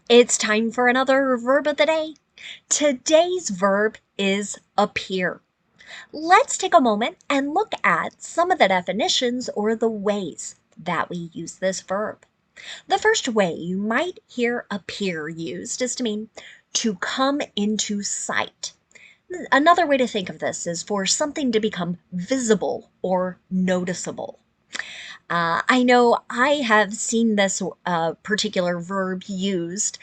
It's time for another verb of the day. Today's verb is appear. Let's take a moment and look at some of the definitions or the ways that we use this verb. The first way you might hear appear used is to mean to come into sight. Another way to think of this is for something to become visible or noticeable. I know I have seen this particular verb used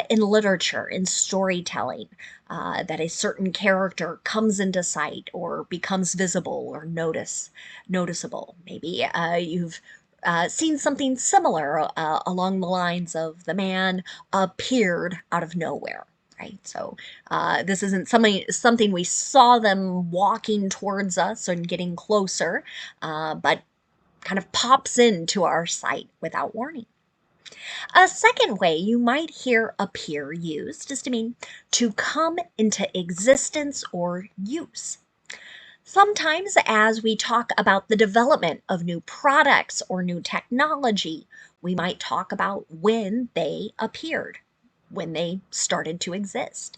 in literature, in storytelling, that a certain character comes into sight or becomes visible or noticeable. Maybe you've seen something similar along the lines of the man appeared out of nowhere. Right, so this isn't something we saw them walking towards us and getting closer, but kind of pops into our sight without warning. A second way you might hear appear used is to mean to come into existence or use. Sometimes, as we talk about the development of new products or new technology, we might talk about when they appeared, when they started to exist.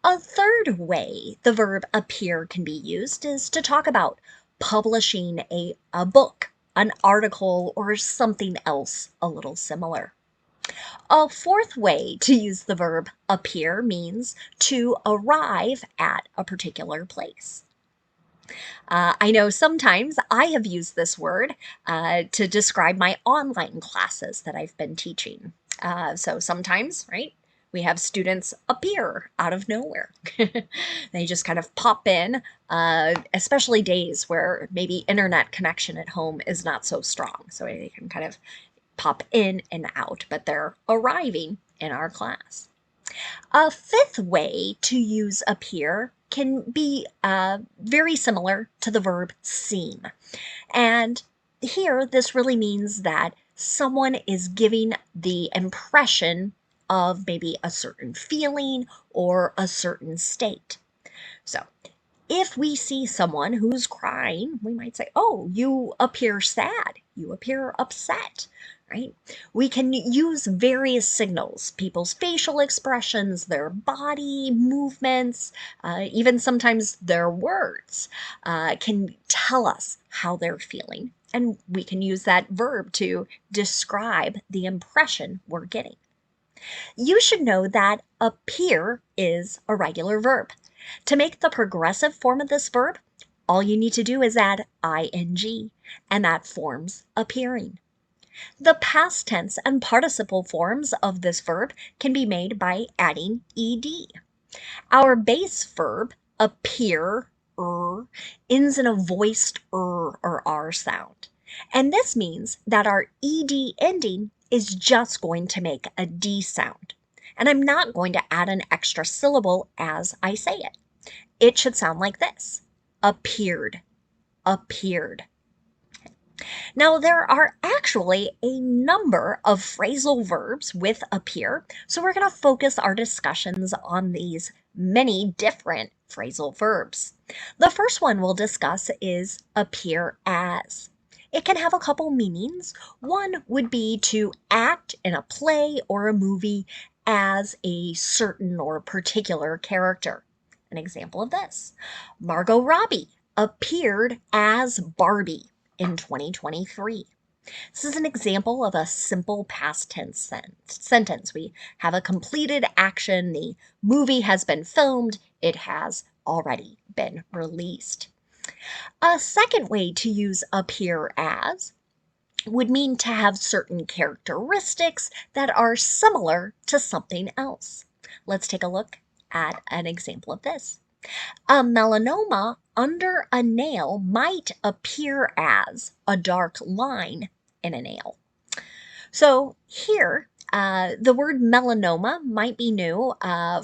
A third way the verb appear can be used is to talk about publishing a book, an article, or something else a little similar. A fourth way to use the verb appear means to arrive at a particular place. I know sometimes I have used this word to describe my online classes that I've been teaching. So sometimes, right, we have students appear out of nowhere. They just kind of pop in, especially days where maybe internet connection at home is not so strong. So they can kind of pop in and out, but they're arriving in our class. A fifth way to use appear can be very similar to the verb seem. And here, this really means that someone is giving the impression of maybe a certain feeling or a certain state. So, if we see someone who's crying, we might say, "Oh, you appear sad. You appear upset." Right? We can use various signals, people's facial expressions, their body movements, even sometimes their words can tell us how they're feeling. And we can use that verb to describe the impression we're getting. You should know that appear is a regular verb. To make the progressive form of this verb, all you need to do is add ing, and that forms appearing. The past tense and participle forms of this verb can be made by adding ed. Our base verb, appear, ends in a voiced or r sound. And this means that our ed ending is just going to make a d sound. And I'm not going to add an extra syllable as I say it. It should sound like this: appeared, appeared. Now, there are actually a number of phrasal verbs with appear, so we're going to focus our discussions on these many different phrasal verbs. The first one we'll discuss is appear as. It can have a couple meanings. One would be to act in a play or a movie as a certain or particular character. An example of this: Margot Robbie appeared as Barbie in 2023. This is an example of a simple past tense sentence. We have a completed action. The movie has been filmed. It has already been released. A second way to use appear as would mean to have certain characteristics that are similar to something else. Let's take a look at an example of this. A melanoma under a nail might appear as a dark line in a nail. So here, the word melanoma might be new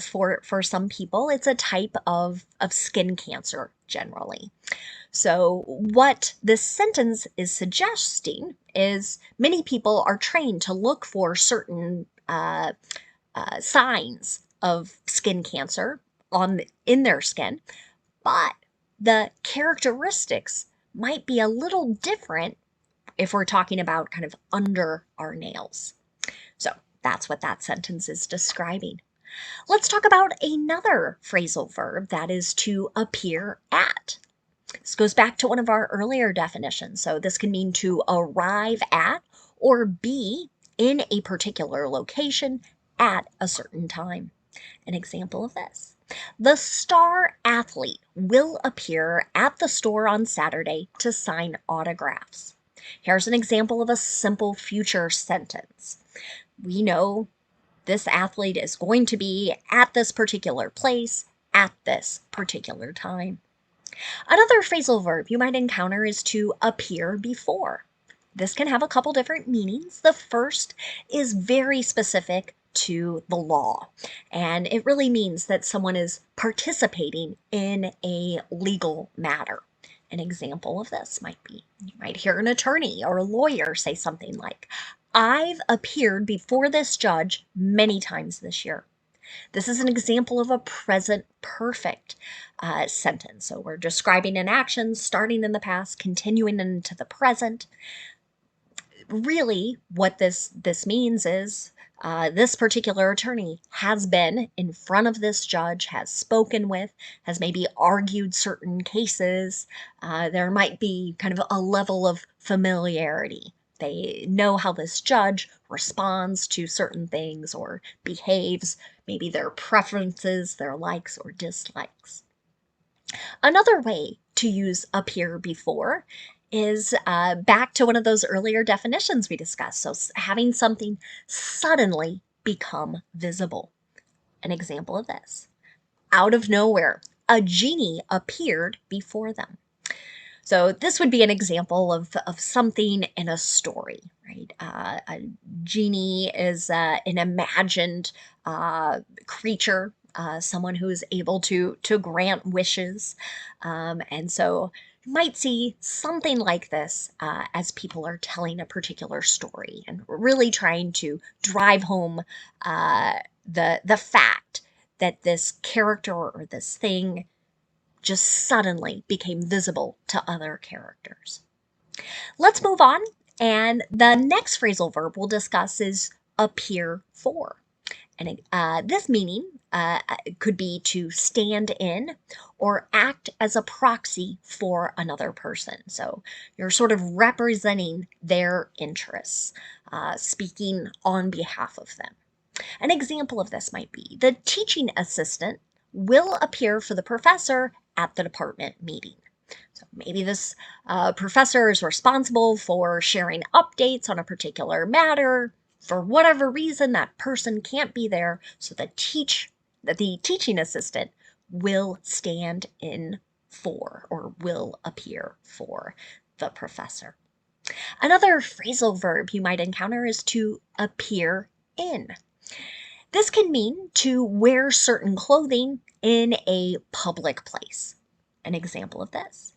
for some people. It's a type of skin cancer generally. So what this sentence is suggesting is many people are trained to look for certain signs of skin cancer in their skin, but the characteristics might be a little different if we're talking about kind of under our nails. So That's what that sentence is describing. Let's talk about another phrasal verb, that is to appear at. This goes back to one of our earlier definitions. So this can mean to arrive at or be in a particular location at a certain time. An example of this: the star athlete will appear at the store on Saturday to sign autographs. Here's an example of a simple future sentence. We know this athlete is going to be at this particular place at this particular time. Another phrasal verb you might encounter is to appear before. This can have a couple different meanings. The first is very specific to the law, and it really means that someone is participating in a legal matter. An example of this might be, you might hear an attorney or a lawyer say something like, "I've appeared before this judge many times this year." This is an example of a present perfect sentence. So we're describing an action starting in the past, continuing into the present. Really, what this means is this particular attorney has been in front of this judge, has spoken with, has maybe argued certain cases. There might be kind of a level of familiarity. They know how this judge responds to certain things or behaves, maybe their preferences, their likes or dislikes. Another way to use appear before is back to one of those earlier definitions we discussed. So having something suddenly become visible. An example of this: out of nowhere, a genie appeared before them. So this would be an example of something in a story, right? A genie is an imagined creature, someone who is able to grant wishes. And so you might see something like this as people are telling a particular story and really trying to drive home the fact that this character or this thing just suddenly became visible to other characters. Let's move on, and the next phrasal verb we'll discuss is appear for. And this meaning could be to stand in or act as a proxy for another person. So you're sort of representing their interests, speaking on behalf of them. An example of this might be the teaching assistant will appear for the professor at the department meeting. So maybe this professor is responsible for sharing updates on a particular matter. For whatever reason, that person can't be there, so the teaching assistant will stand in for or will appear for the professor. Another phrasal verb you might encounter is to appear in. This can mean to wear certain clothing in a public place. An example of this: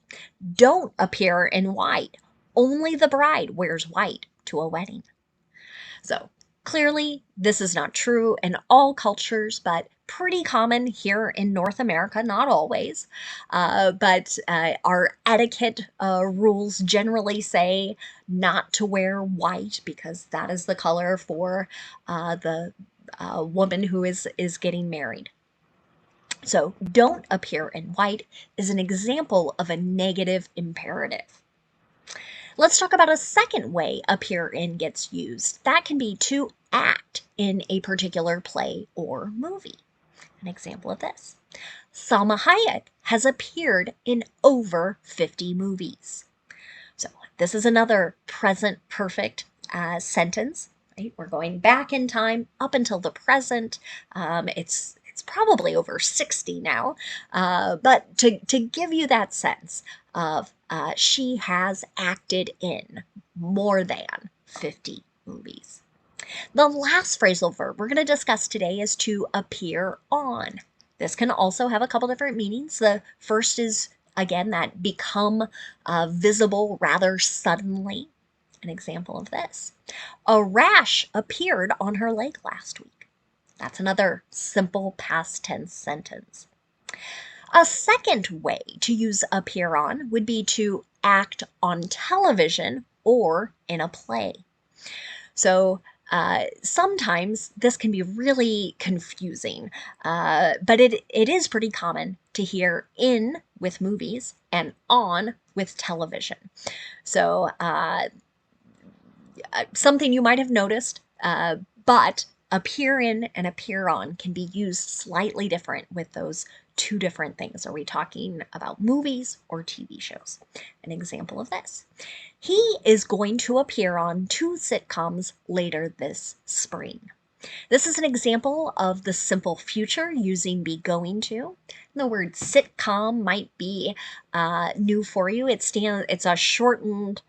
don't appear in white. Only the bride wears white to a wedding. So clearly, this is not true in all cultures, but pretty common here in North America, not always. But our etiquette rules generally say not to wear white because that is the color for the woman who is getting married. So don't appear in white is an example of a negative imperative. Let's talk about a second way appear in gets used. That can be to act in a particular play or movie. An example of this: Salma Hayek has appeared in over 50 movies. So this is another present perfect sentence. Right? We're going back in time up until the present. It's probably over 60 now, but to give you that sense of she has acted in more than 50 movies. The last phrasal verb we're going to discuss today is to appear on. This can also have a couple different meanings. The first is, again, that become visible rather suddenly. An example of this: a rash appeared on her leg last week. That's another simple past tense sentence. A second way to use appear on would be to act on television or in a play. So Sometimes this can be really confusing, but it is pretty common to hear in with movies and on with television. So something you might have noticed, but appear in and appear on can be used slightly different with those two different things. Are we talking about movies or TV shows? An example of this. He is going to appear on 2 sitcoms later this spring. This is an example of the simple future using be going to. The word sitcom might be new for you. It's a shortened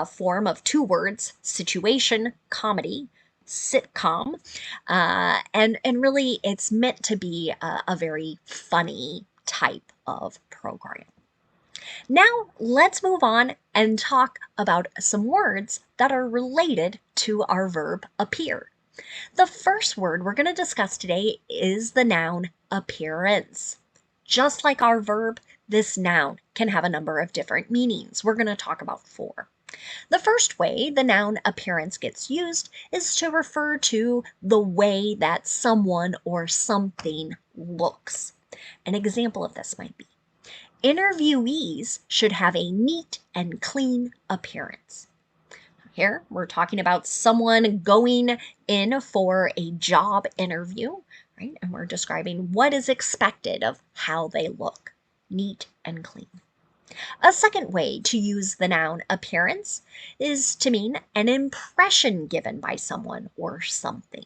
form of 2 words, situation, comedy, sitcom, and really it's meant to be a very funny type of program. Now let's move on and talk about some words that are related to our verb appear. The first word we're going to discuss today is the noun appearance. Just like our verb, this noun can have a number of different meanings. We're going to talk about 4. The first way the noun appearance gets used is to refer to the way that someone or something looks. An example of this might be, interviewees should have a neat and clean appearance. Here, we're talking about someone going in for a job interview, right? And we're describing what is expected of how they look, neat and clean. A second way to use the noun appearance is to mean an impression given by someone or something.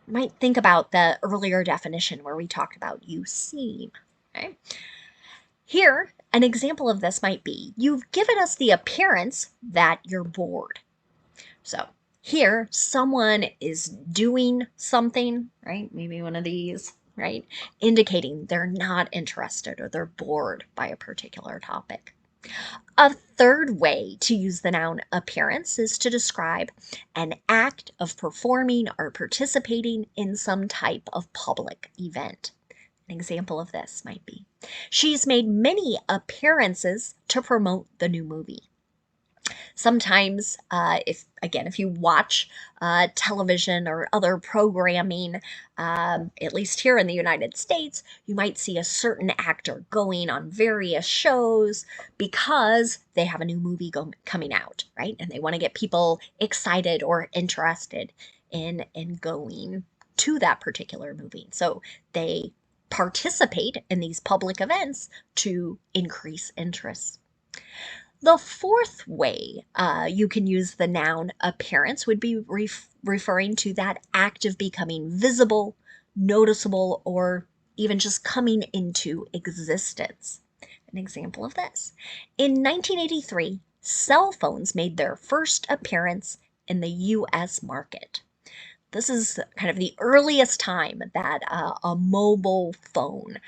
You might think about the earlier definition where we talked about you seem, okay? Here, an example of this might be, you've given us the appearance that you're bored. So here, someone is doing something, right? Maybe one of these, right? Indicating they're not interested or they're bored by a particular topic. A third way to use the noun appearance is to describe an act of performing or participating in some type of public event. An example of this might be, she's made many appearances to promote the new movie. Sometimes, if you watch television or other programming, at least here in the United States, you might see a certain actor going on various shows because they have a new movie coming out, right? And they want to get people excited or interested in going to that particular movie. So they participate in these public events to increase interest. The fourth way you can use the noun appearance would be referring to that act of becoming visible, noticeable, or even just coming into existence. An example of this. In 1983, cell phones made their first appearance in the US market. This is kind of the earliest time that a mobile phone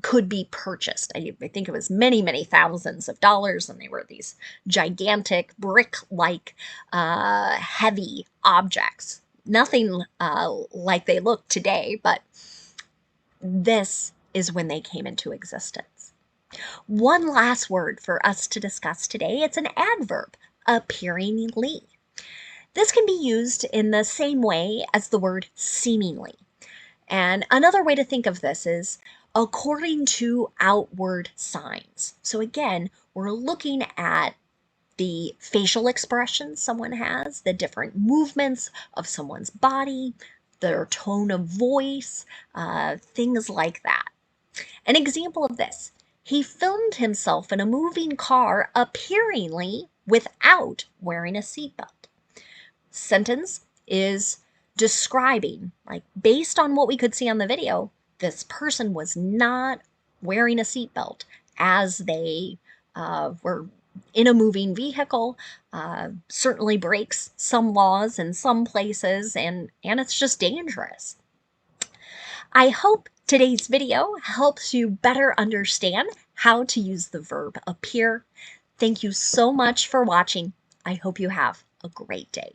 could be purchased. I think it was many, many thousands of dollars, and they were these gigantic brick-like heavy objects. Nothing like they look today, but this is when they came into existence. One last word for us to discuss today. It's an adverb, appearingly. This can be used in the same way as the word seemingly. And another way to think of this is according to outward signs. So again, we're looking at the facial expressions someone has, the different movements of someone's body, their tone of voice, things like that. An example of this, he filmed himself in a moving car appearingly without wearing a seatbelt. Sentence is describing, like based on what we could see on the video, this person was not wearing a seatbelt as they were in a moving vehicle, certainly breaks some laws in some places, and it's just dangerous. I hope today's video helps you better understand how to use the verb appear. Thank you so much for watching. I hope you have a great day.